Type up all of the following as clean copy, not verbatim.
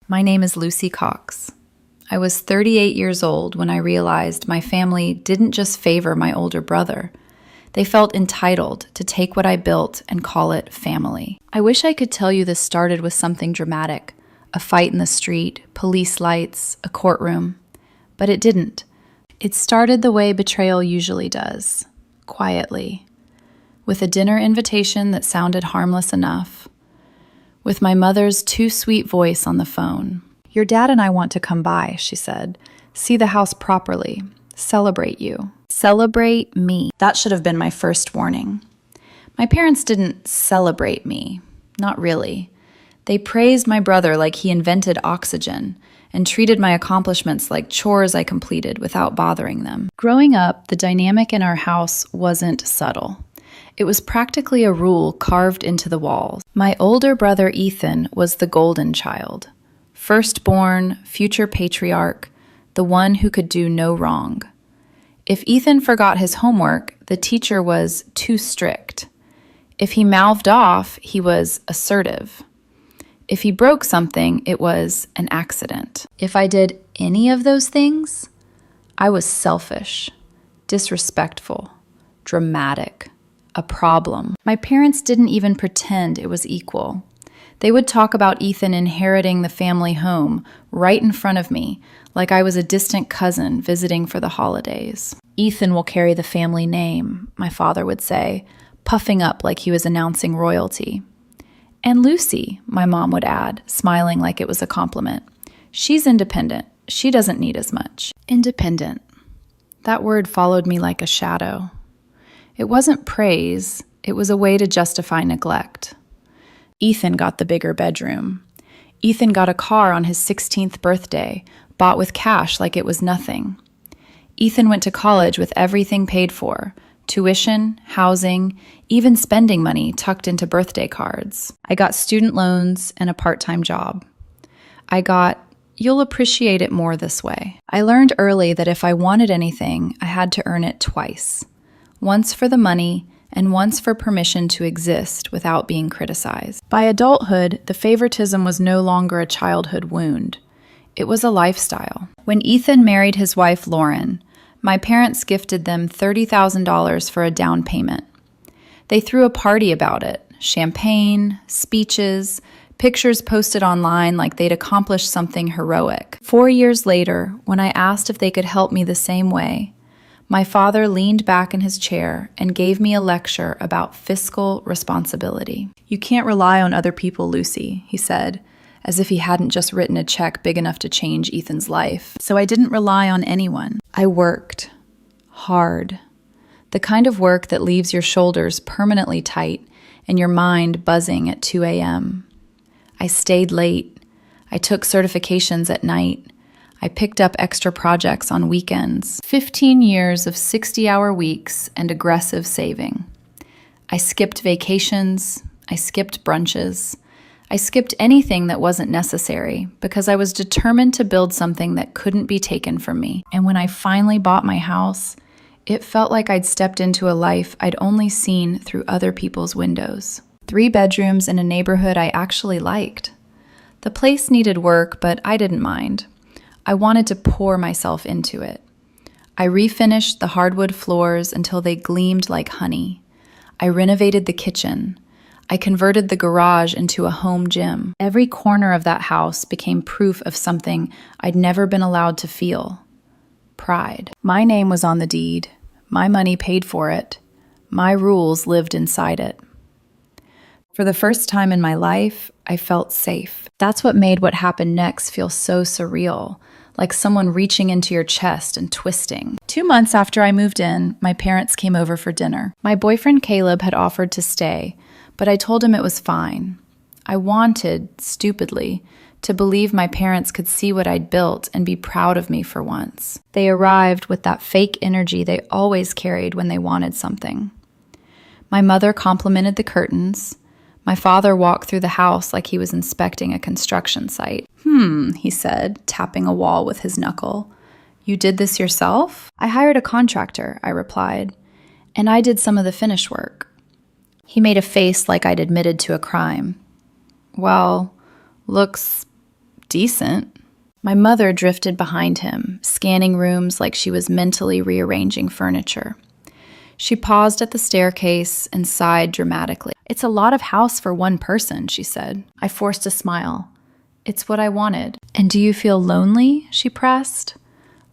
My name is Lucy Cox. I was 38 years old when I realized my family didn't just favor my older brother. They felt entitled to take what I built and call it family. I wish I could tell you this started with something dramatic, a fight in the street, police lights, a courtroom, but it didn't. It started the way betrayal usually does, quietly, with a dinner invitation that sounded harmless enough, with my mother's too sweet voice on the phone. "Your dad and I want to come by," she said. "See the house properly. Celebrate you." Celebrate me. That should have been my first warning. My parents didn't celebrate me. Not really. They praised my brother like he invented oxygen and treated my accomplishments like chores I completed without bothering them. Growing up, the dynamic in our house wasn't subtle. It was practically a rule carved into the walls. My older brother Ethan was the golden child. Firstborn, future patriarch, the one who could do no wrong. If Ethan forgot his homework, the teacher was too strict. If he mouthed off, he was assertive. If he broke something, it was an accident. If I did any of those things, I was selfish, disrespectful, dramatic, a problem. My parents didn't even pretend it was equal. They would talk about Ethan inheriting the family home right in front of me, like I was a distant cousin visiting for the holidays. "Ethan will carry the family name," my father would say, puffing up like he was announcing royalty. "And Lucy," my mom would add, smiling like it was a compliment. "She's independent. She doesn't need as much." Independent. That word followed me like a shadow. It wasn't praise, it was a way to justify neglect. Ethan got the bigger bedroom. Ethan got a car on his 16th birthday, bought with cash like it was nothing. Ethan went to college with everything paid for, tuition, housing, even spending money tucked into birthday cards. I got student loans and a part-time job. I got, "You'll appreciate it more this way." I learned early that if I wanted anything, I had to earn it twice. Once for the money, and once for permission to exist without being criticized. By adulthood, the favoritism was no longer a childhood wound. It was a lifestyle. When Ethan married his wife, Lauren, my parents gifted them $30,000 for a down payment. They threw a party about it, champagne, speeches, pictures posted online like they'd accomplished something heroic. 4 years later, when I asked if they could help me the same way, my father leaned back in his chair and gave me a lecture about fiscal responsibility. "You can't rely on other people, Lucy," he said, as if he hadn't just written a check big enough to change Ethan's life. So I didn't rely on anyone. I worked hard. The kind of work that leaves your shoulders permanently tight and your mind buzzing at 2 a.m. I stayed late. I took certifications at night. I picked up extra projects on weekends. 15 years of 60-hour weeks and aggressive saving. I skipped vacations. I skipped brunches. I skipped anything that wasn't necessary because I was determined to build something that couldn't be taken from me. And when I finally bought my house, it felt like I'd stepped into a life I'd only seen through other people's windows. 3 bedrooms in a neighborhood I actually liked. The place needed work, but I didn't mind. I wanted to pour myself into it. I refinished the hardwood floors until they gleamed like honey. I renovated the kitchen. I converted the garage into a home gym. Every corner of that house became proof of something I'd never been allowed to feel. Pride. My name was on the deed. My money paid for it. My rules lived inside it. For the first time in my life, I felt safe. That's what made what happened next feel so surreal, like someone reaching into your chest and twisting. 2 months after I moved in, my parents came over for dinner. My boyfriend Caleb had offered to stay, but I told him it was fine. I wanted, stupidly, to believe my parents could see what I'd built and be proud of me for once. They arrived with that fake energy they always carried when they wanted something. My mother complimented the curtains. My father walked through the house like he was inspecting a construction site. He said, tapping a wall with his knuckle. "You did this yourself?" "I hired a contractor," I replied, "and I did some of the finish work." He made a face like I'd admitted to a crime. "Well, looks decent. My mother drifted behind him, scanning rooms like she was mentally rearranging furniture. She paused at the staircase and sighed dramatically. "It's a lot of house for one person," she said. I forced a smile. "It's what I wanted." "And do you feel lonely?" she pressed.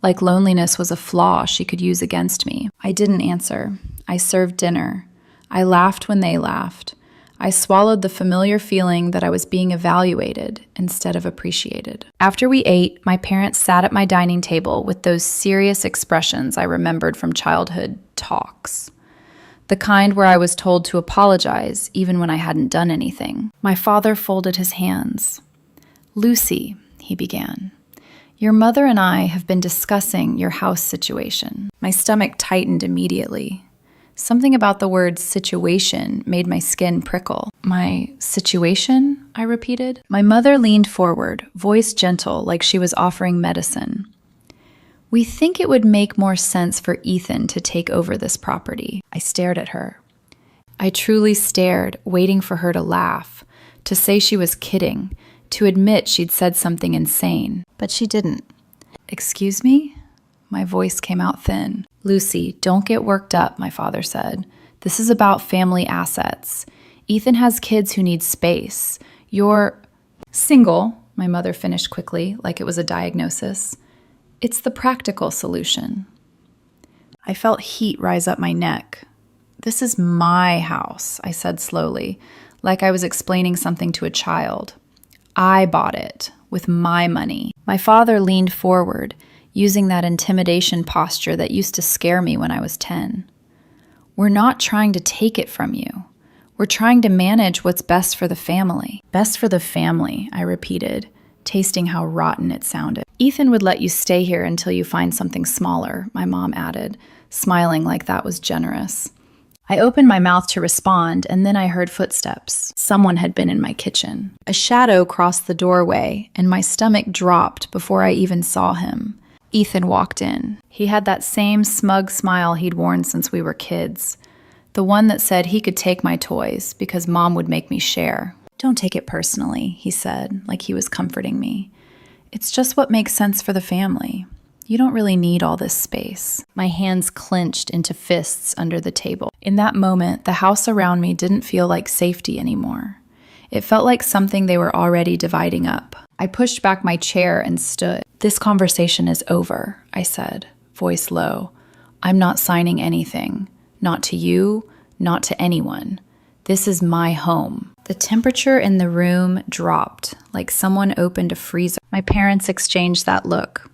Like loneliness was a flaw she could use against me. I didn't answer. I served dinner. I laughed when they laughed. I swallowed the familiar feeling that I was being evaluated instead of appreciated. After we ate, my parents sat at my dining table with those serious expressions I remembered from childhood talks. The kind where I was told to apologize even when I hadn't done anything. My father folded his hands. "Lucy," he began, "your mother and I have been discussing your house situation." My stomach tightened immediately. Something about the word situation made my skin prickle. "My situation?" I repeated. My mother leaned forward, voice gentle like she was offering medicine. "We think it would make more sense for Ethan to take over this property." I stared at her. I truly stared, waiting for her to laugh, to say she was kidding, to admit she'd said something insane. But she didn't. "Excuse me?" My voice came out thin. "Lucy, don't get worked up," my father said. "This is about family assets. Ethan has kids who need space. You're single," my mother finished quickly, like it was a diagnosis. "It's the practical solution." I felt heat rise up my neck. "This is my house," I said slowly, like I was explaining something to a child. "I bought it with my money." My father leaned forward, using that intimidation posture that used to scare me when I was 10. "We're not trying to take it from you. We're trying to manage what's best for the family." "Best for the family," I repeated, tasting how rotten it sounded. "Ethan would let you stay here until you find something smaller," my mom added, smiling like that was generous. I opened my mouth to respond, and then I heard footsteps. Someone had been in my kitchen. A shadow crossed the doorway, and my stomach dropped before I even saw him. Ethan walked in. He had that same smug smile he'd worn since we were kids. The one that said he could take my toys because Mom would make me share. "Don't take it personally," he said, like he was comforting me. "It's just what makes sense for the family. You don't really need all this space." My hands clenched into fists under the table. In that moment, the house around me didn't feel like safety anymore. It felt like something they were already dividing up. I pushed back my chair and stood. "This conversation is over," I said, voice low. "I'm not signing anything. Not to you, not to anyone. This is my home." The temperature in the room dropped, like someone opened a freezer. My parents exchanged that look,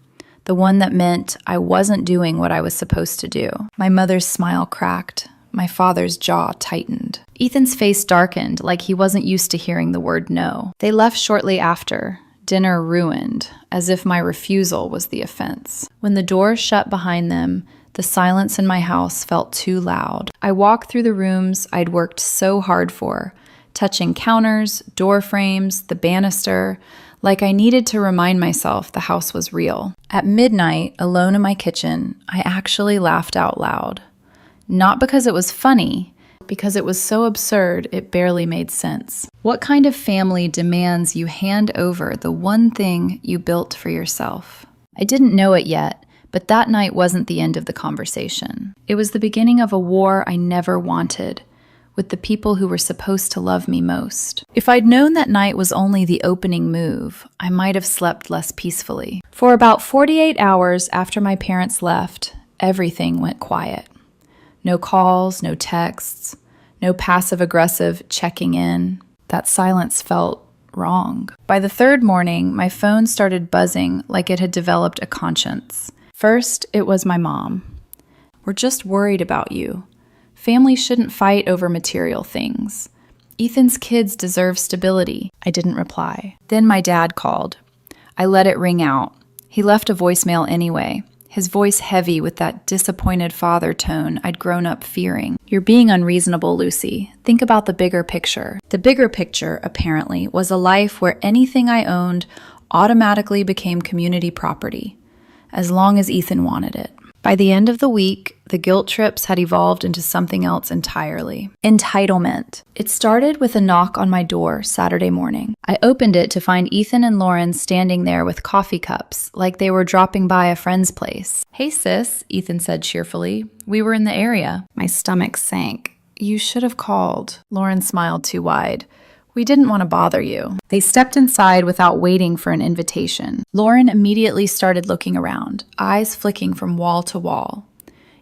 the one that meant I wasn't doing what I was supposed to do. My mother's smile cracked. My father's jaw tightened. Ethan's face darkened like he wasn't used to hearing the word no. They left shortly after, dinner ruined, as if my refusal was the offense. When the door shut behind them, the silence in my house felt too loud. I walked through the rooms I'd worked so hard for, touching counters, door frames, the banister, like I needed to remind myself the house was real. At midnight, alone in my kitchen, I actually laughed out loud. Not because it was funny, because it was so absurd it barely made sense. What kind of family demands you hand over the one thing you built for yourself? I didn't know it yet, but that night wasn't the end of the conversation. It was the beginning of a war I never wanted, with the people who were supposed to love me most. If I'd known that night was only the opening move, I might have slept less peacefully. For about 48 hours after my parents left, everything went quiet. No calls, no texts, no passive-aggressive checking in. That silence felt wrong. By the third morning, my phone started buzzing like it had developed a conscience. First, it was my mom. "We're just worried about you. Families shouldn't fight over material things. Ethan's kids deserve stability." I didn't reply. Then my dad called. I let it ring out. He left a voicemail anyway, his voice heavy with that disappointed father tone I'd grown up fearing. "You're being unreasonable, Lucy. Think about the bigger picture." The bigger picture, apparently, was a life where anything I owned automatically became community property, as long as Ethan wanted it. By the end of the week, the guilt trips had evolved into something else entirely. Entitlement. It started with a knock on my door Saturday morning. I opened it to find Ethan and Lauren standing there with coffee cups, like they were dropping by a friend's place. "Hey sis," Ethan said cheerfully. "We were in the area." My stomach sank. "You should have called." Lauren smiled too wide. "We didn't want to bother you." They stepped inside without waiting for an invitation. Lauren immediately started looking around, eyes flicking from wall to wall.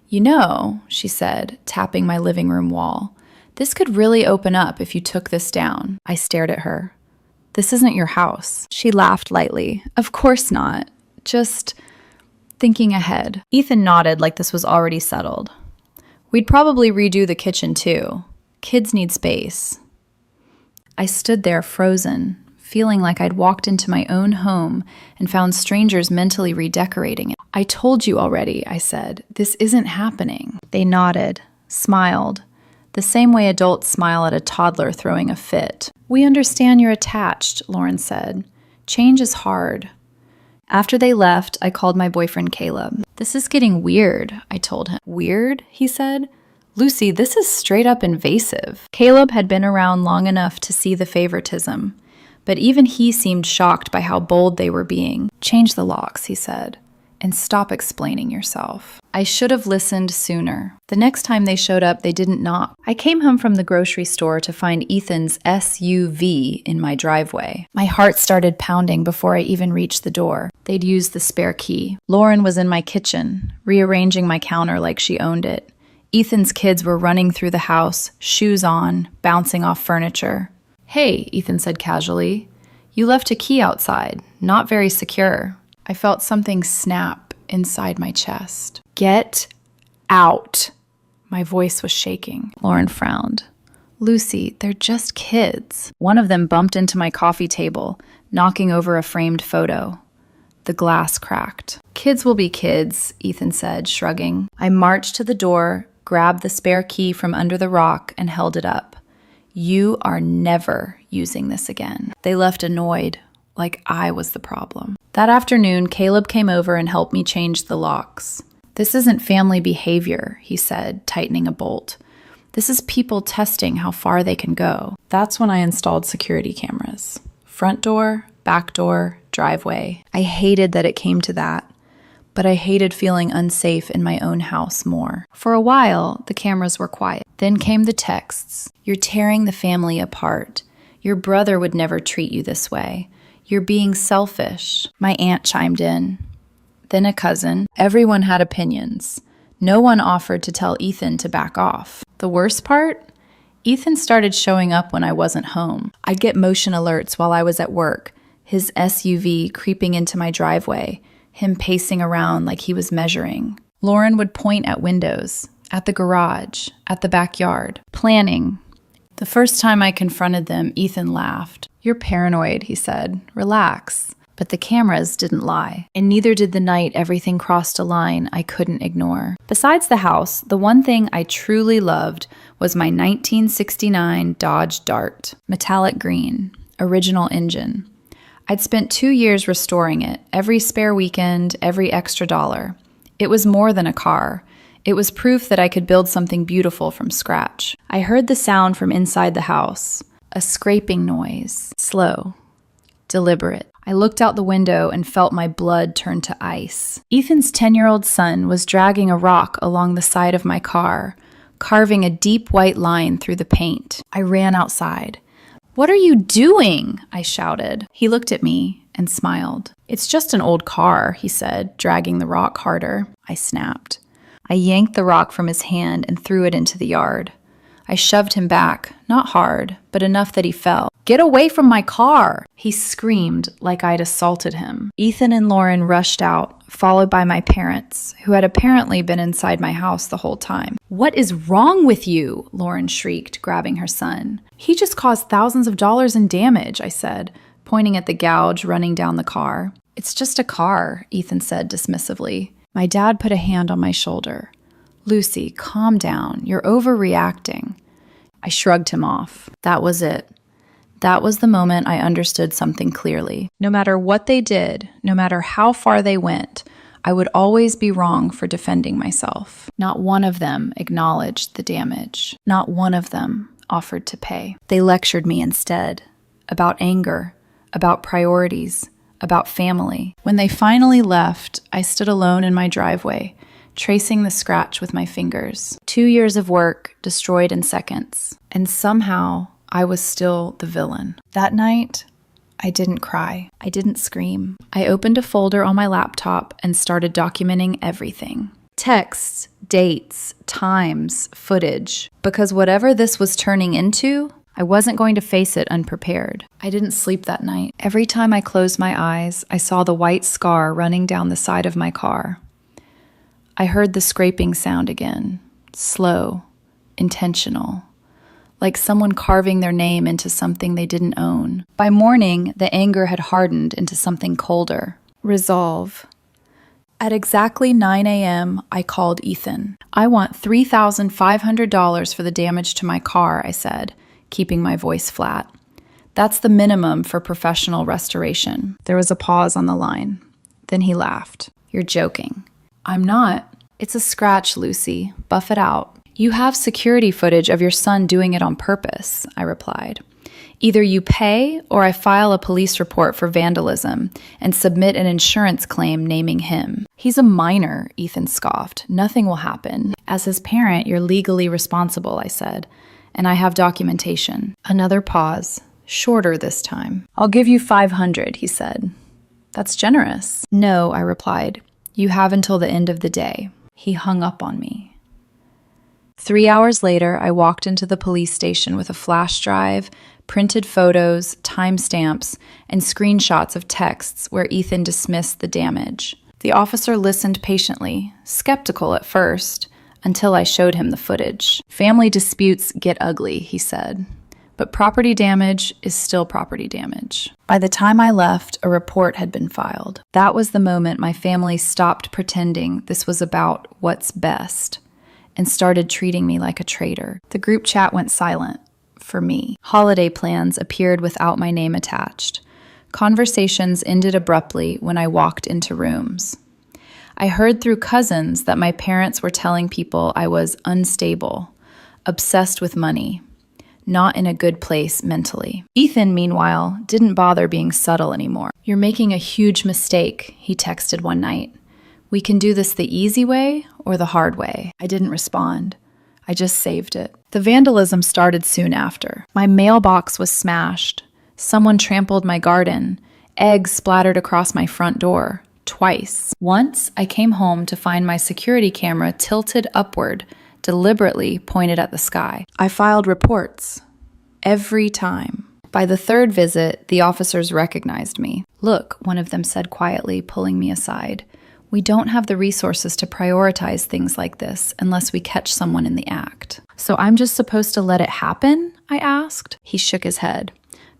"You know," she said, tapping my living room wall, "this could really open up if you took this down." I stared at her. "This isn't your house." She laughed lightly. "Of course not. Just thinking ahead." Ethan nodded like this was already settled. "We'd probably redo the kitchen too. Kids need space." I stood there frozen, feeling like I'd walked into my own home and found strangers mentally redecorating it. "I told you already," I said. "This isn't happening." They nodded, smiled, the same way adults smile at a toddler throwing a fit. "We understand you're attached," Lauren said. "Change is hard." After they left, I called my boyfriend Caleb. "This is getting weird," I told him. "Weird?" he said. "Lucy, this is straight up invasive." Caleb had been around long enough to see the favoritism, but even he seemed shocked by how bold they were being. "Change the locks," he said, "and stop explaining yourself." I should have listened sooner. The next time they showed up, they didn't knock. I came home from the grocery store to find Ethan's SUV in my driveway. My heart started pounding before I even reached the door. They'd used the spare key. Lauren was in my kitchen, rearranging my counter like she owned it. Ethan's kids were running through the house, shoes on, bouncing off furniture. "Hey," Ethan said casually, "you left a key outside, not very secure." I felt something snap inside my chest. "Get out." My voice was shaking. Lauren frowned. "Lucy, they're just kids." One of them bumped into my coffee table, knocking over a framed photo. The glass cracked. "Kids will be kids," Ethan said, shrugging. I marched to the door, grabbed the spare key from under the rock, and held it up. "You are never using this again." They left annoyed, like I was the problem. That afternoon, Caleb came over and helped me change the locks. "This isn't family behavior," he said, tightening a bolt. "This is people testing how far they can go." That's when I installed security cameras. Front door, back door, driveway. I hated that it came to that, but I hated feeling unsafe in my own house more. For a while, the cameras were quiet. Then came the texts. "You're tearing the family apart. Your brother would never treat you this way. You're being selfish." My aunt chimed in. Then a cousin. Everyone had opinions. No one offered to tell Ethan to back off. The worst part? Ethan started showing up when I wasn't home. I'd get motion alerts while I was at work, his SUV creeping into my driveway, him pacing around like he was measuring. Lauren would point at windows, at the garage, at the backyard, planning. The first time I confronted them, Ethan laughed. "You're paranoid," he said. "Relax." But the cameras didn't lie, and neither did the night everything crossed a line I couldn't ignore. Besides the house, the one thing I truly loved was my 1969 Dodge Dart, metallic green, original engine. I'd spent 2 years restoring it, every spare weekend, every extra dollar. It was more than a car. It was proof that I could build something beautiful from scratch. I heard the sound from inside the house, a scraping noise, slow, deliberate. I looked out the window and felt my blood turn to ice. Ethan's 10-year-old son was dragging a rock along the side of my car, carving a deep white line through the paint. I ran outside. "What are you doing?" I shouted. He looked at me and smiled. "It's just an old car," he said, dragging the rock harder. I snapped. I yanked the rock from his hand and threw it into the yard. I shoved him back, not hard, but enough that he fell. "Get away from my car!" He screamed like I'd assaulted him. Ethan and Lauren rushed out, followed by my parents, who had apparently been inside my house the whole time. "What is wrong with you?" Lauren shrieked, grabbing her son. "He just caused thousands of dollars in damage," I said, pointing at the gouge running down the car. "It's just a car," Ethan said dismissively. My dad put a hand on my shoulder. "Lucy, calm down. You're overreacting." I shrugged him off. That was it. That was the moment I understood something clearly. No matter what they did, no matter how far they went, I would always be wrong for defending myself. Not one of them acknowledged the damage. Not one of them offered to pay. They lectured me instead about anger, about priorities, about family. When they finally left, I stood alone in my driveway, tracing the scratch with my fingers. 2 years of work destroyed in seconds. And somehow, I was still the villain. That night, I didn't cry. I didn't scream. I opened a folder on my laptop and started documenting everything. Texts, dates, times, footage. Because whatever this was turning into, I wasn't going to face it unprepared. I didn't sleep that night. Every time I closed my eyes, I saw the white scar running down the side of my car. I heard the scraping sound again, slow, intentional, like someone carving their name into something they didn't own. By morning, the anger had hardened into something colder. Resolve. At exactly 9 a.m., I called Ethan. I want $3,500 for the damage to my car, I said, keeping my voice flat. That's the minimum for professional restoration. There was a pause on the line. Then he laughed. You're joking. I'm not. It's a scratch, Lucy. Buff it out. You have security footage of your son doing it on purpose, I replied. Either you pay or I file a police report for vandalism and submit an insurance claim naming him. He's a minor, Ethan scoffed. Nothing will happen. As his parent, you're legally responsible, I said, and I have documentation. Another pause, shorter this time. I'll give you $500, he said. That's generous. No, I replied. You have until the end of the day. He hung up on me. 3 hours later, I walked into the police station with a flash drive, printed photos, timestamps, and screenshots of texts where Ethan dismissed the damage. The officer listened patiently, skeptical at first, until I showed him the footage. Family disputes get ugly, he said, but property damage is still property damage. By the time I left, a report had been filed. That was the moment my family stopped pretending this was about what's best and started treating me like a traitor. The group chat went silent, for me. Holiday plans appeared without my name attached. Conversations ended abruptly when I walked into rooms. I heard through cousins that my parents were telling people I was unstable, obsessed with money, not in a good place mentally. Ethan, meanwhile, didn't bother being subtle anymore. You're making a huge mistake, he texted one night. We can do this the easy way or the hard way. I didn't respond. I just saved it. The vandalism started soon after. My mailbox was smashed. Someone trampled my garden. Eggs splattered across my front door. Twice. Once, I came home to find my security camera tilted upward, deliberately pointed at the sky. I filed reports. Every time. By the third visit, the officers recognized me. Look, one of them said quietly, pulling me aside. We don't have the resources to prioritize things like this unless we catch someone in the act. So I'm just supposed to let it happen? I asked. He shook his head.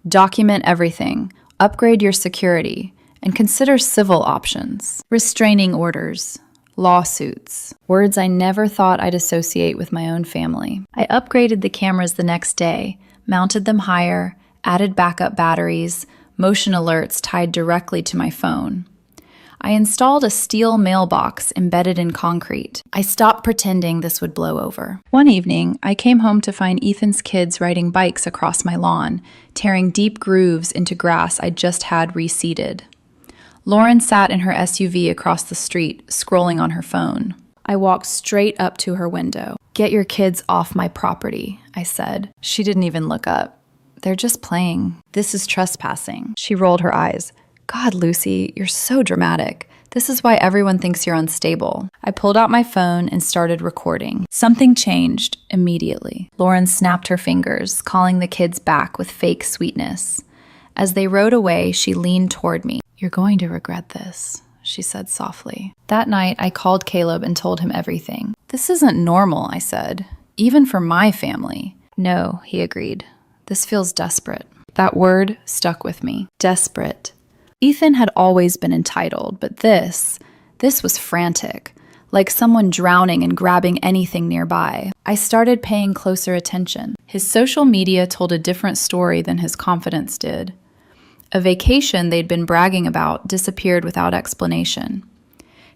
Document everything. Upgrade your security. And consider civil options. Restraining orders. Lawsuits. Words I never thought I'd associate with my own family. I upgraded the cameras the next day, mounted them higher, added backup batteries, motion alerts tied directly to my phone. I installed a steel mailbox embedded in concrete. I stopped pretending this would blow over. One evening, I came home to find Ethan's kids riding bikes across my lawn, tearing deep grooves into grass I'd just had reseeded. Lauren sat in her SUV across the street, scrolling on her phone. I walked straight up to her window. Get your kids off my property, I said. She didn't even look up. They're just playing. This is trespassing. She rolled her eyes. God, Lucy, you're so dramatic. This is why everyone thinks you're unstable. I pulled out my phone and started recording. Something changed immediately. Lauren snapped her fingers, calling the kids back with fake sweetness. As they rode away, she leaned toward me. You're going to regret this, she said softly. That night, I called Caleb and told him everything. This isn't normal, I said, even for my family. No, he agreed. This feels desperate. That word stuck with me. Desperate. Ethan had always been entitled, but this was frantic, like someone drowning and grabbing anything nearby. I started paying closer attention. His social media told a different story than his confidence did. A vacation they'd been bragging about disappeared without explanation.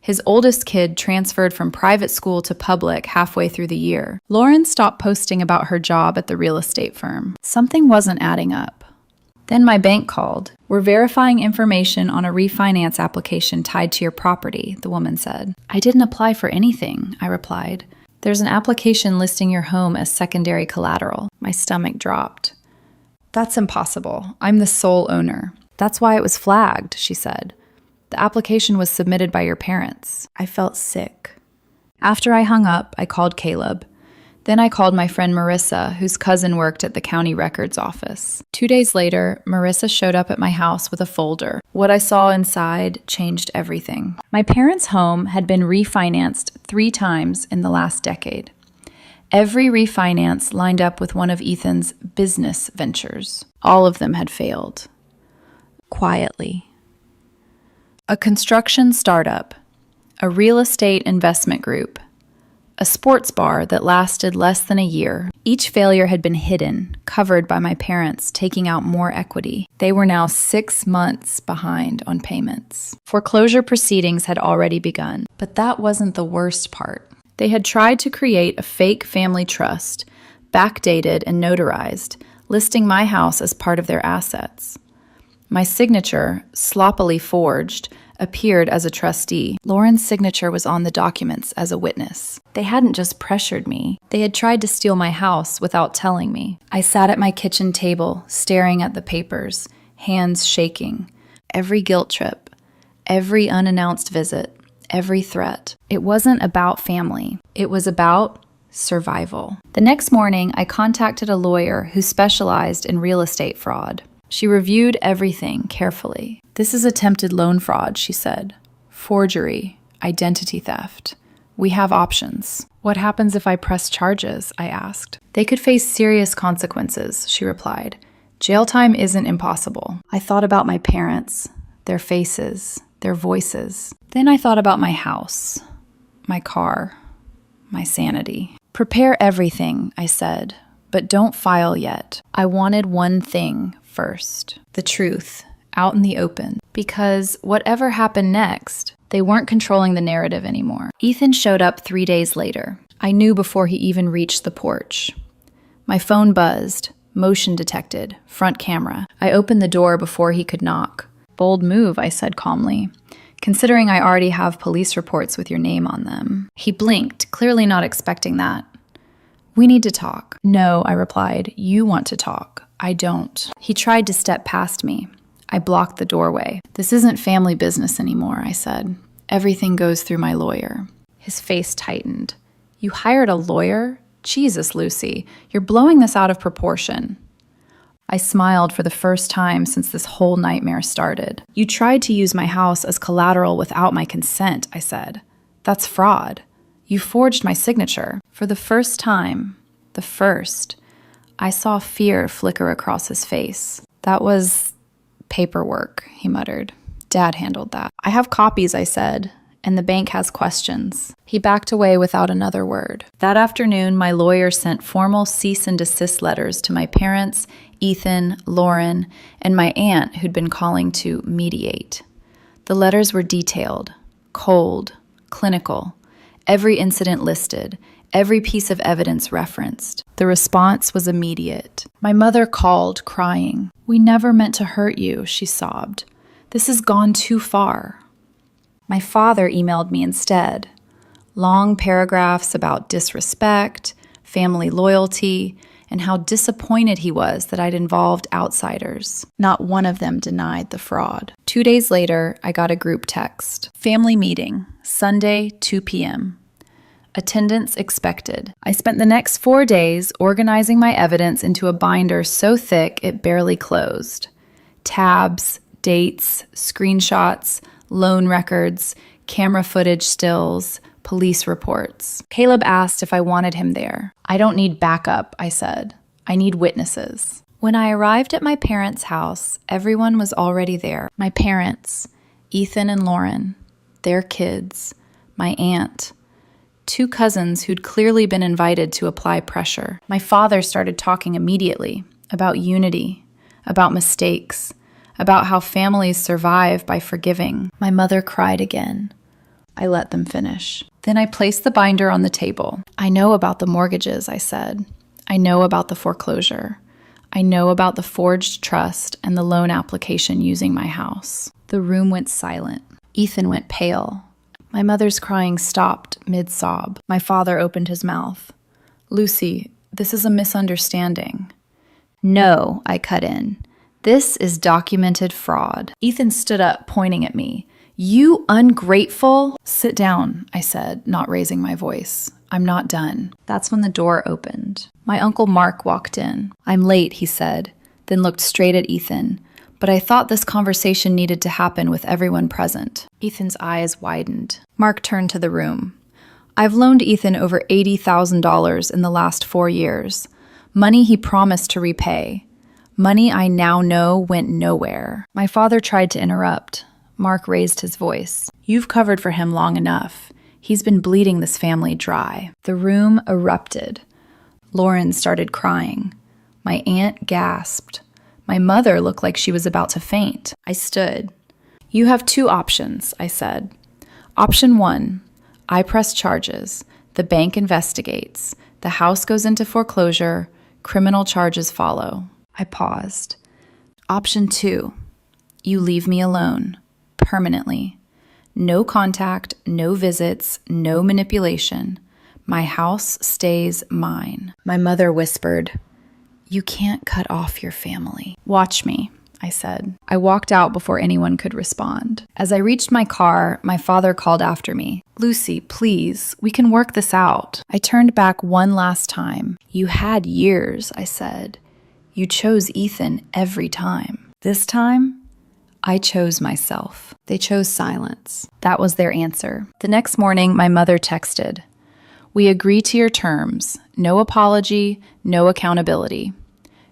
His oldest kid transferred from private school to public halfway through the year. Lauren stopped posting about her job at the real estate firm. Something wasn't adding up. Then my bank called. "We're verifying information on a refinance application tied to your property," the woman said. "I didn't apply for anything," I replied. "There's an application listing your home as secondary collateral." My stomach dropped. "That's impossible. I'm the sole owner." "That's why it was flagged," she said. "The application was submitted by your parents." I felt sick. After I hung up, I called Caleb. Then I called my friend Marissa, whose cousin worked at the county records office. 2 days later, Marissa showed up at my house with a folder. What I saw inside changed everything. My parents' home had been refinanced 3 times in the last decade. Every refinance lined up with one of Ethan's business ventures. All of them had failed. Quietly. A construction startup, a real estate investment group, a sports bar that lasted less than a year. Each failure had been hidden, covered by my parents taking out more equity. They were now 6 months behind on payments. Foreclosure proceedings had already begun, but that wasn't the worst part. They had tried to create a fake family trust, backdated and notarized, listing my house as part of their assets. My signature, sloppily forged, appeared as a trustee. Lauren's signature was on the documents as a witness. They hadn't just pressured me. They had tried to steal my house without telling me. I sat at my kitchen table, staring at the papers, hands shaking. Every guilt trip, every unannounced visit, every threat. It wasn't about family. It was about survival. The next morning, I contacted a lawyer who specialized in real estate fraud. She reviewed everything carefully. "This is attempted loan fraud," she said. "Forgery, identity theft. We have options." "What happens if I press charges?" I asked. "They could face serious consequences," she replied. "Jail time isn't impossible." I thought about my parents, their faces, their voices. Then I thought about my house, my car, my sanity. "Prepare everything," I said, "but don't file yet." I wanted one thing first, the truth, out in the open, because whatever happened next, they weren't controlling the narrative anymore. Ethan showed up 3 days later. I knew before he even reached the porch. My phone buzzed, motion detected, front camera. I opened the door before he could knock. "Bold move," I said calmly, "considering I already have police reports with your name on them." He blinked, clearly not expecting that. "We need to talk." "No," I replied, "you want to talk. I don't." He tried to step past me. I blocked the doorway. "This isn't family business anymore," I said. "Everything goes through my lawyer." His face tightened. "You hired a lawyer? Jesus, Lucy, you're blowing this out of proportion." I smiled for the first time since this whole nightmare started. "You tried to use my house as collateral without my consent," I said. "That's fraud. You forged my signature." For the first time, I saw fear flicker across his face. "That was paperwork," he muttered. "Dad handled that." "I have copies," I said, "and the bank has questions." He backed away without another word. That afternoon, my lawyer sent formal cease and desist letters to my parents, Ethan, Lauren, and my aunt who'd been calling to mediate. The letters were detailed, cold, clinical, every incident listed, every piece of evidence referenced. The response was immediate. My mother called, crying. "We never meant to hurt you," she sobbed. "This has gone too far." My father emailed me instead. Long paragraphs about disrespect, family loyalty, and how disappointed he was that I'd involved outsiders. Not one of them denied the fraud. 2 days later, I got a group text. "Family meeting, Sunday, 2 p.m. Attendance expected." I spent the next 4 days organizing my evidence into a binder so thick it barely closed. Tabs, dates, screenshots, loan records, camera footage stills, police reports. Caleb asked if I wanted him there. "I don't need backup," I said. "I need witnesses." When I arrived at my parents' house, everyone was already there. My parents, Ethan and Lauren, their kids, my aunt, 2 cousins who'd clearly been invited to apply pressure. My father started talking immediately about unity, about mistakes, about how families survive by forgiving. My mother cried again. I let them finish. Then I placed the binder on the table. I know about the mortgages, I said. I know about the foreclosure. I know about the forged trust and the loan application using my house. The room went silent. Ethan went pale. My mother's crying stopped mid-sob. My father opened his mouth. Lucy, this is a misunderstanding. No, I cut in. This is documented fraud. Ethan stood up, pointing at me. You ungrateful! Sit down, I said, not raising my voice. I'm not done. That's when the door opened. My Uncle Mark walked in. I'm late, he said, then looked straight at Ethan. But I thought this conversation needed to happen with everyone present. Ethan's eyes widened. Mark turned to the room. I've loaned Ethan over $80,000 in the last 4 years. Money he promised to repay. Money I now know went nowhere. My father tried to interrupt. Mark raised his voice. You've covered for him long enough. He's been bleeding this family dry. The room erupted. Lauren started crying. My aunt gasped. My mother looked like she was about to faint. I stood. You have 2 options, I said. Option 1, I press charges. The bank investigates. The house goes into foreclosure. Criminal charges follow. I paused. Option 2, you leave me alone. Permanently. No contact, no visits, no manipulation. My house stays mine. My mother whispered, You can't cut off your family. Watch me, I said. I walked out before anyone could respond. As I reached my car, my father called after me. Lucy, please, we can work this out. I turned back one last time. You had years, I said. You chose Ethan every time. This time, I chose myself. They chose silence. That was their answer. The next morning, my mother texted, We agree to your terms. No apology, no accountability.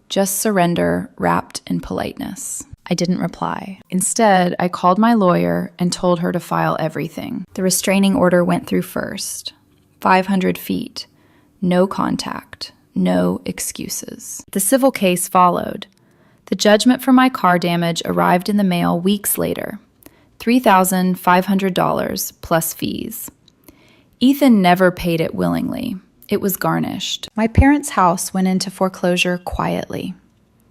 Just surrender wrapped in politeness. I didn't reply. Instead, I called my lawyer and told her to file everything. The restraining order went through first. 500 feet. No contact. No excuses. The civil case followed. The judgment for my car damage arrived in the mail weeks later. $3,500 plus fees. Ethan never paid it willingly. It was garnished. My parents' house went into foreclosure quietly.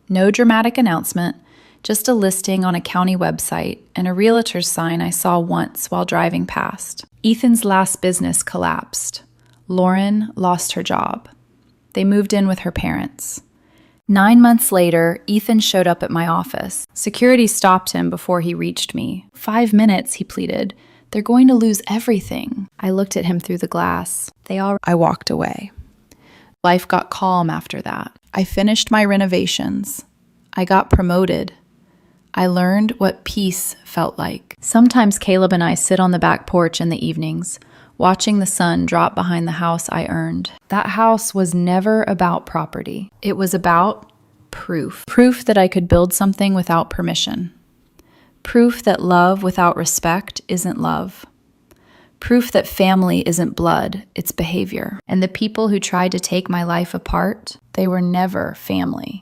No dramatic announcement, just a listing on a county website and a realtor's sign I saw once while driving past. Ethan's last business collapsed. Lauren lost her job. They moved in with her parents. 9 months later, Ethan showed up at my office. Security stopped him before he reached me. 5 minutes, he pleaded. They're going to lose everything. I looked at him through the glass. I walked away. Life got calm after that. I finished my renovations. I got promoted. I learned what peace felt like. Sometimes Caleb and I sit on the back porch in the evenings, watching the sun drop behind the house I earned. That house was never about property. It was about proof. Proof that I could build something without permission. Proof that love without respect isn't love. Proof that family isn't blood, it's behavior. And the people who tried to take my life apart, they were never family.